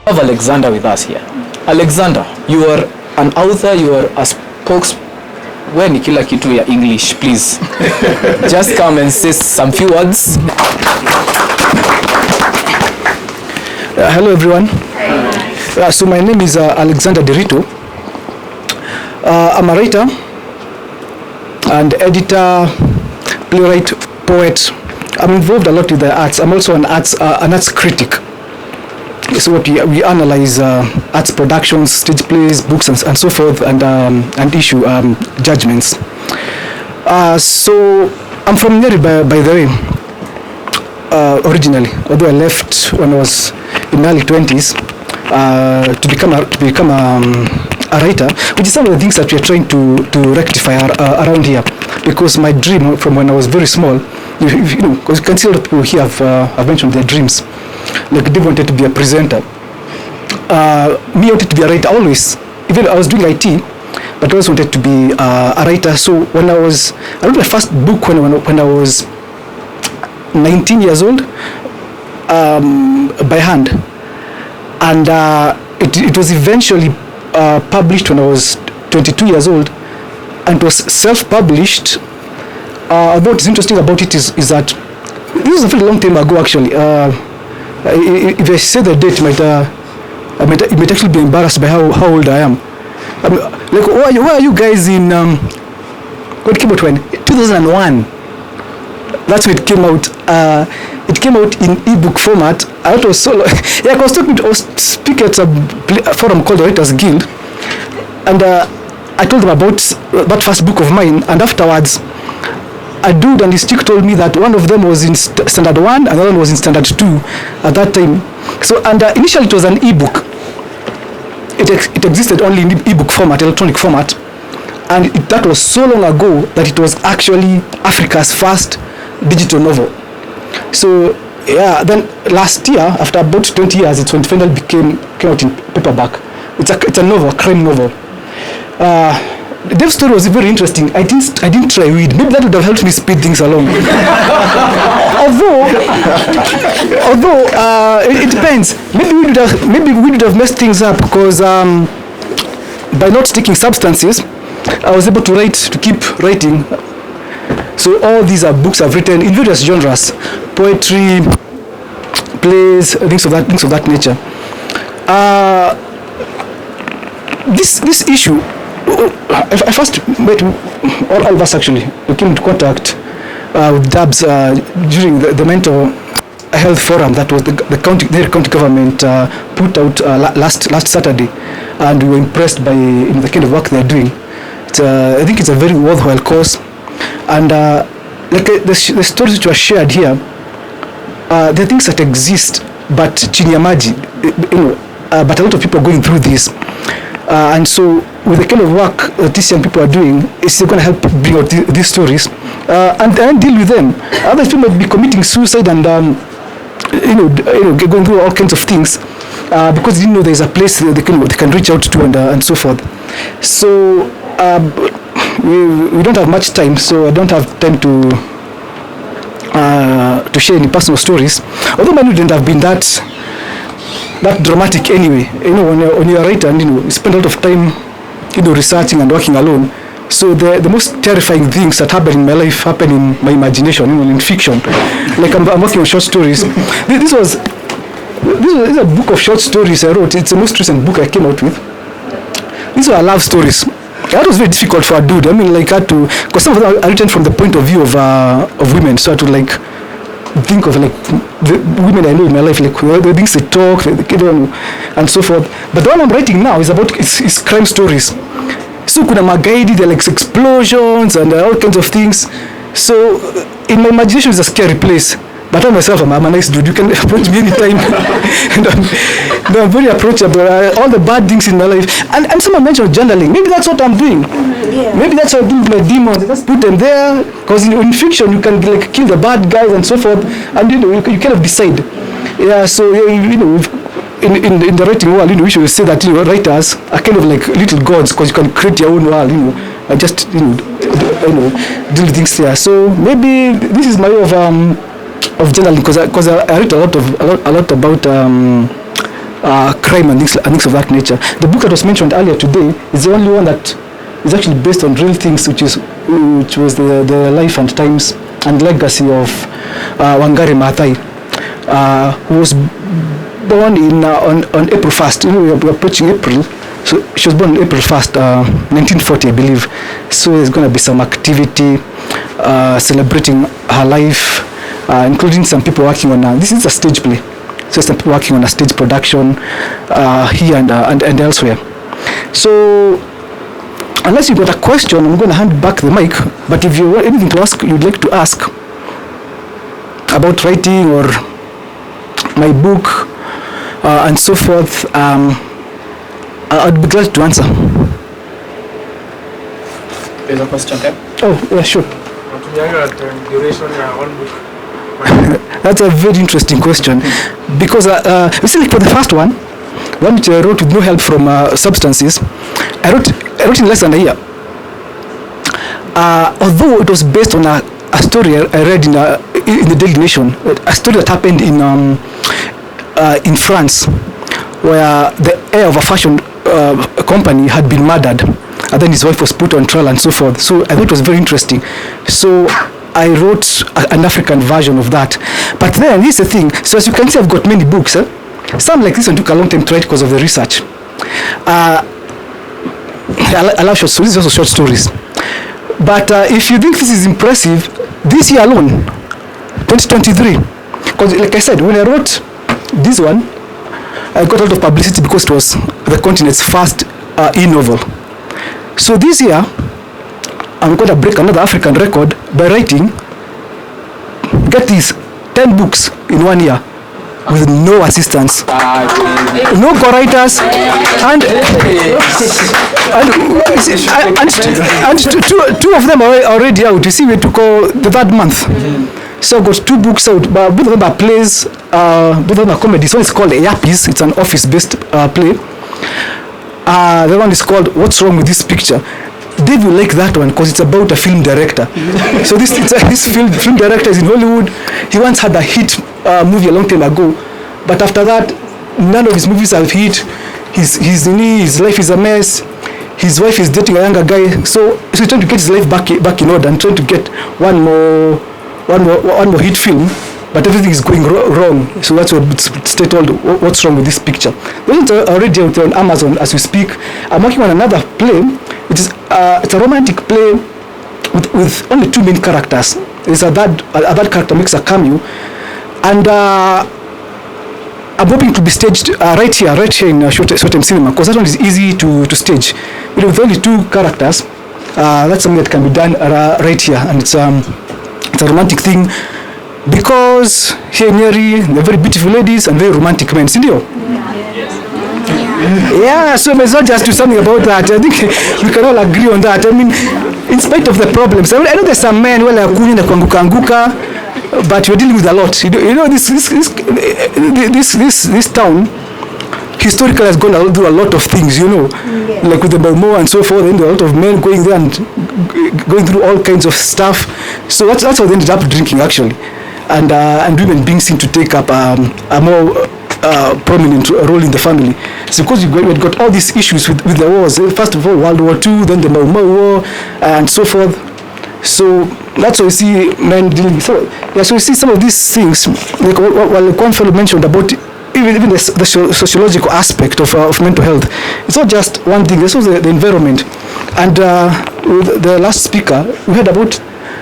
have Alexander with us here. Alexander, you are an author, you are a spokesperson. Where ni kila kitu ya English, please. Just come and say some few words. Hello everyone. So my name is Alexander Nderitu. I'm a writer and editor, playwright, poet. I'm involved a lot with the arts. I'm also an arts critic. So what we analyze arts productions, stage plays, books, and so forth, and issue judgments. So I'm from Nyeri, by the way, originally. Although I left when I was in my early 20s to become a writer, which is some of the things that we are trying to rectify around here. Because my dream from when I was very small, you know, because you can see a lot of people here have mentioned their dreams. Like they wanted to be a presenter. Me wanted to be a writer always. Even I was doing IT, but I always wanted to be a writer. So when I wrote my first book when I was 19 years old, by hand, and it was eventually published when I was 22 years old, and it was self-published. What is interesting about it is that this was a very long time ago actually. If I say the date, it might actually be embarrassed by how old I am. Like, why are you guys in? What came out when? 2001. That's when it came out. It came out in ebook format. I thought it was so. Yeah, I was speaking at a forum called the Writers Guild, and I told them about that first book of mine, and afterwards, a dude and his chick told me that one of them was in standard 1 and the other one was in standard 2 at that time. So, and initially it was an ebook. It existed only in ebook format, electronic format, and that was so long ago that it was actually Africa's first digital novel. So yeah, then last year, after about 20 years, it's when it finally came out in paperback. It's a novel, a crime novel. Dave's story was very interesting. I didn't try weed. Maybe that would have helped me speed things along. although it depends. Maybe we would have messed things up because by not taking substances, I was able to keep writing. So all these are books I've written in various genres: poetry, plays, things of that nature. This issue. I first met all of us actually. We came into contact with Dabs during the mental health forum that was the county government put out last Saturday, and we were impressed by the kind of work they're doing. I think it's a very worthwhile cause, and like the stories which were shared here, there are things that exist, but chini ya maji, but a lot of people are going through this. And so with the kind of work that these young people are doing, it's going to help bring out these stories and deal with them. Other people might be committing suicide and going through all kinds of things because they didn't know there's a place they can reach out to and so forth. So we don't have much time, so I don't have time to share any personal stories. Although mine wouldn't have been that dramatic anyway. When you're a writer and you spend a lot of time researching and working alone, so the most terrifying things that happen in my life happen in my imagination, in fiction. Like I'm working on short stories. This is a book of short stories I wrote. It's the most recent book I came out with. These are love stories. That was very difficult for a dude. I mean, like I had to, because some of them are written from the point of view of women, so I had to think of the women I know in my life, the things they talk, and so forth. But the one I'm writing now is about is crime stories. So kuna magaidi, there are explosions and all kinds of things. So in my imagination, it's a scary place. But I myself, I'm a nice dude. You can approach me anytime. And I'm very approachable. All the bad things in my life. And someone mentioned journaling. Maybe that's what I'm doing. Yeah. Maybe that's what I do with my demons. I just put them there. Because in fiction, you can kill the bad guys and so forth. And you kind of decide. Yeah, so in the writing world, we should say that writers are kind of like little gods because you can create your own world, and just do things there. So maybe this is my way of journaling because I read a lot about crime and things of that nature. The book that was mentioned earlier today is the only one that is actually based on real things, which was the life and times and legacy of Wangari Maathai, who was born on April 1st. We're approaching April. So she was born on April 1st, 1940, I believe. So there's going to be some activity celebrating her life, including some people working on this is a stage play. So some people working on a stage production here and elsewhere. So unless you got a question, I'm going to hand back the mic. But if you want anything to ask, you'd like to ask about writing or my book and so forth, I'd be glad to answer. There's a question there. Oh, yeah, sure. Duration one book. That's a very interesting question, because you see, like for the first one which I wrote with no help from substances, I wrote in less than a year. Although it was based on a story I read in the Daily Nation, a story that happened in France, where the heir of a fashion company had been murdered, and then his wife was put on trial and so forth. So I thought it was very interesting. So I wrote an African version of that. But then here's the thing. So as you can see, I've got many books. Some like this one took a long time to write because of the research. I love short stories. These are also short stories. But if you think this is impressive, this year alone, 2023, because like I said, when I wrote this one, I got a lot of publicity because it was the continent's first e-novel. So this year, I'm going to break another African record by writing, get this, 10 books in 1 year with no assistance, no co-writers, and two of them are already out. You see, we took the third month. So I've got 2 books out, but both of them are plays, both of them are comedies. One is called Yappies, it's an office-based play. The other one is called What's Wrong With This Picture? Dave will like that one because it's about a film director. So this film director is in Hollywood. He once had a hit movie a long time ago, but after that, none of his movies have hit. His life is a mess. His wife is dating a younger guy, so he's trying to get his life back in order and trying to get one more hit film, but everything is going wrong. So that's what it's titled What's Wrong With This Picture. Those are already out on Amazon as we speak. I'm working on another play. It's a romantic play with only 2 main characters. There's a third character makes a cameo, and I'm hoping to be staged right here in Showtime Cinema, because that one is easy to stage. With only 2 characters, that's something that can be done right here, and it's a romantic thing, because here in Nyeri, they're very beautiful ladies and very romantic men. Sindio? Yeah, so let's not just do something about that. I think we can all agree on that. I mean, in spite of the problems, I know there's some men who are kuanguka, but we're dealing with a lot. You know, this town historically has gone through a lot of things, you know, like with the Balmo and so forth, and a lot of men going there and going through all kinds of stuff. So that's how they ended up drinking, actually, and women being seen to take up a more prominent role in the family. It's because we've got all these issues with the wars. First of all, World War II, then the Mau War, and so forth. So that's why you see men dealing. So yeah, so you see some of these things, like what one fellow mentioned about even the sociological aspect of mental health. It's not just one thing. There's also the environment. And with the last speaker, we heard about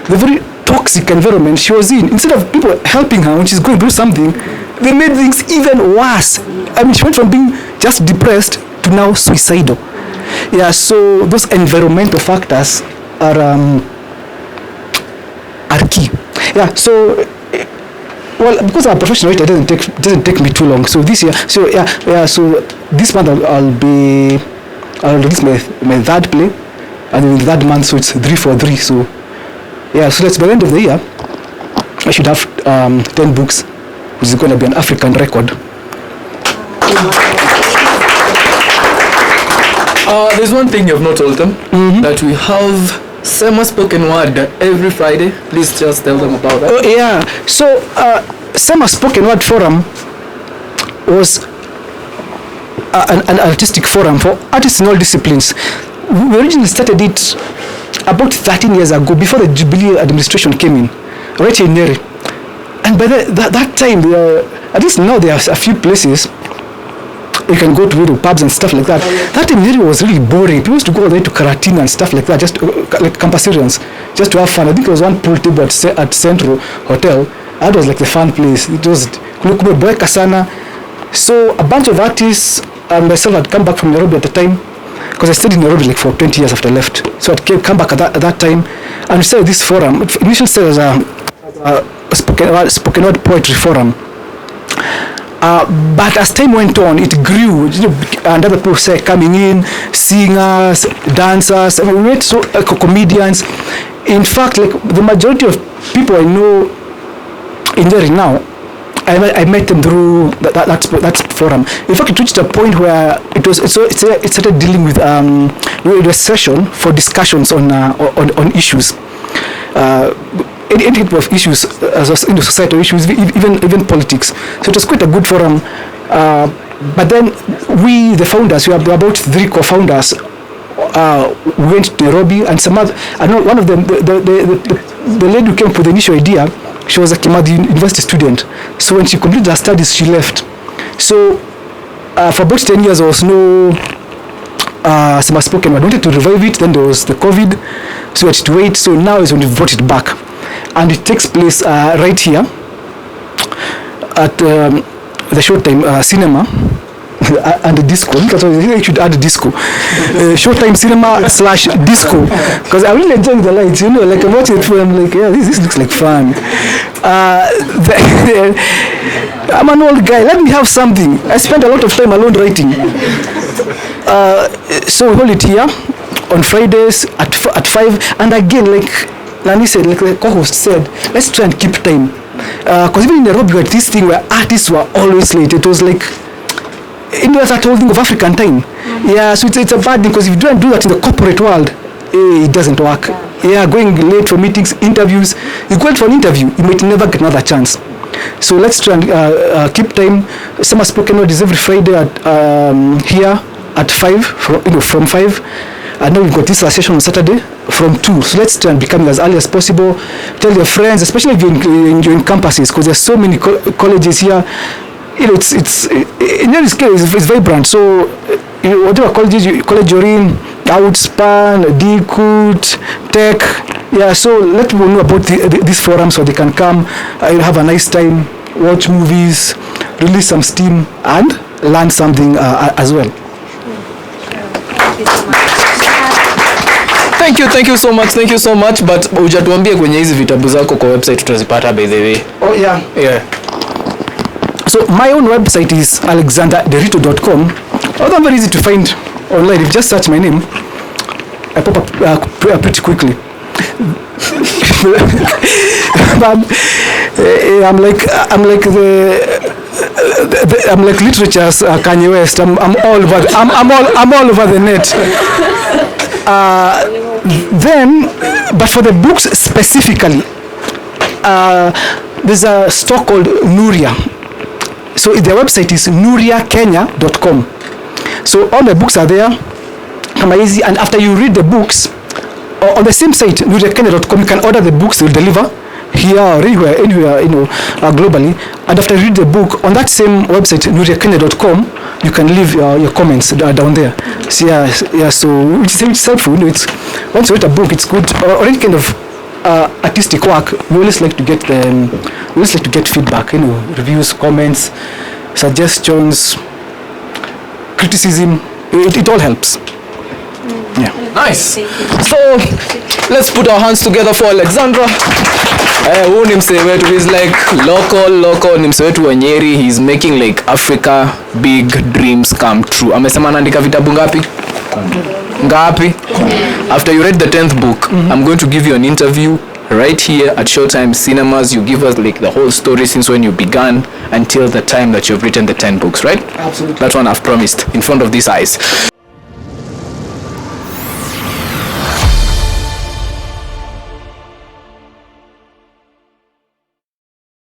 the very toxic environment she was in. Instead of people helping her when she's going through something, they made things even worse. I mean, she went from being just depressed to now suicidal. Yeah, so those environmental factors are key. Yeah, so well, because I'm a professional writer, it doesn't take me too long. So this year, so this month I'll release my 3rd play, and in the 3rd month, so it's 3 for 3. So yeah, so that's by the end of the year, I should have 10 books, which is going to be an African record. There's one thing you've not told them, that we have Sema Spoken Word every Friday. Please just tell them about that. Oh, yeah. So Sema Spoken Word Forum was an artistic forum for artists in all disciplines. We originally started it about 13 years ago, before the Jubilee administration came in, right here in Nyeri. And by that time, at least now there are a few places you can go to pubs and stuff like that. That time Nyeri was really boring. People used to go there to Karatina and stuff like that, just like campusarians, just to have fun. I think there was one pool table at Central Hotel. That was like the fun place. It was kumeboeka sana. So a bunch of artists and myself had come back from Nairobi at the time, because I stayed in Nairobi like for 20 years after I left. So I'd come back at that time, and we started this forum. It initially started as a spoken word poetry forum. But as time went on, it grew. And other people started coming in, singers, dancers, and we met comedians. In fact, like the majority of people I know in Nyeri now, I met them through that forum. In fact, it reached a point where it started dealing with a session for discussions on issues. Any type of issues, in the societal issues, even politics. So it was quite a good forum. But then we, the founders, we were about 3 co-founders. We went to Nairobi, and some other. I know one of them, the lady who came up with the initial idea, she was a Kimathi University student. So when she completed her studies, she left. So for about 10 years, there was no summer spoken word. I wanted to revive it. Then there was the COVID, so we had to wait. So now is when we brought it back, and it takes place right here at the Showtime cinema and the disco. That's why you should add disco. Showtime cinema / disco, because I'm really enjoying the lights. Like I'm watching it, I'm like, yeah, this looks like fun. I'm an old guy. Let me have something. I spend a lot of time alone writing. So we hold it here on Fridays at 5. And again, like Nani said, like the co-host said, let's try and keep time. Because even in Nairobi, we had this thing where artists were always late. It was like Indians are whole thing of African time. Yeah, so it's a bad thing, because if you don't do that in the corporate world, it doesn't work. Yeah, going late for meetings, interviews. You go out for an interview, you might never get another chance. So let's try and keep time. Summer spoken word is every Friday at here at 5, from 5. And now we've got this session on Saturday from 2. So let's try and become as early as possible. Tell your friends, especially if you're in campuses, because there's so many colleges here. It's vibrant. So whatever college you're in, Outspan, DCUT, Tech, yeah. So let people know about this forum, so they can come, have a nice time, watch movies, release some steam, and learn something as well. Thank you so much. But hujatuambia kwenye hizi vitabu zako kwa website tutazipata by the way. Oh yeah. Yeah. So my own website is alexanderderitu.com. Although very easy to find online, if you just search my name, I pop up pretty quickly. I'm like literature's Kanye West. I'm all over the net. Then, but for the books specifically, there's a store called Nuria. So their website is nuriakenya.com. So all the books are there, easy. And after you read the books, on the same site, nuriakenya.com, you can order the books. They'll deliver here or anywhere, globally. And after you read the book, on that same website, nuriakenya.com, you can leave your comments down there. So yeah. So it's helpful. It's once you read a book, it's good. Or any kind of artistic work, we always like to get feedback. Reviews, comments, suggestions, criticism. It all helps. Yeah. Nice. So let's put our hands together for Alexandra. Huyu ni msee wetu, he's like local, ni msee wetu wa Nyeri. He's making like Africa big dreams come true. Amesema anaandika vitabu ngapi? After you read the 10th book, I'm going to give you an interview right here at Showtime Cinemas. You give us like the whole story since when you began until the time that you've written the 10 books, right? Absolutely. That one I've promised in front of these eyes.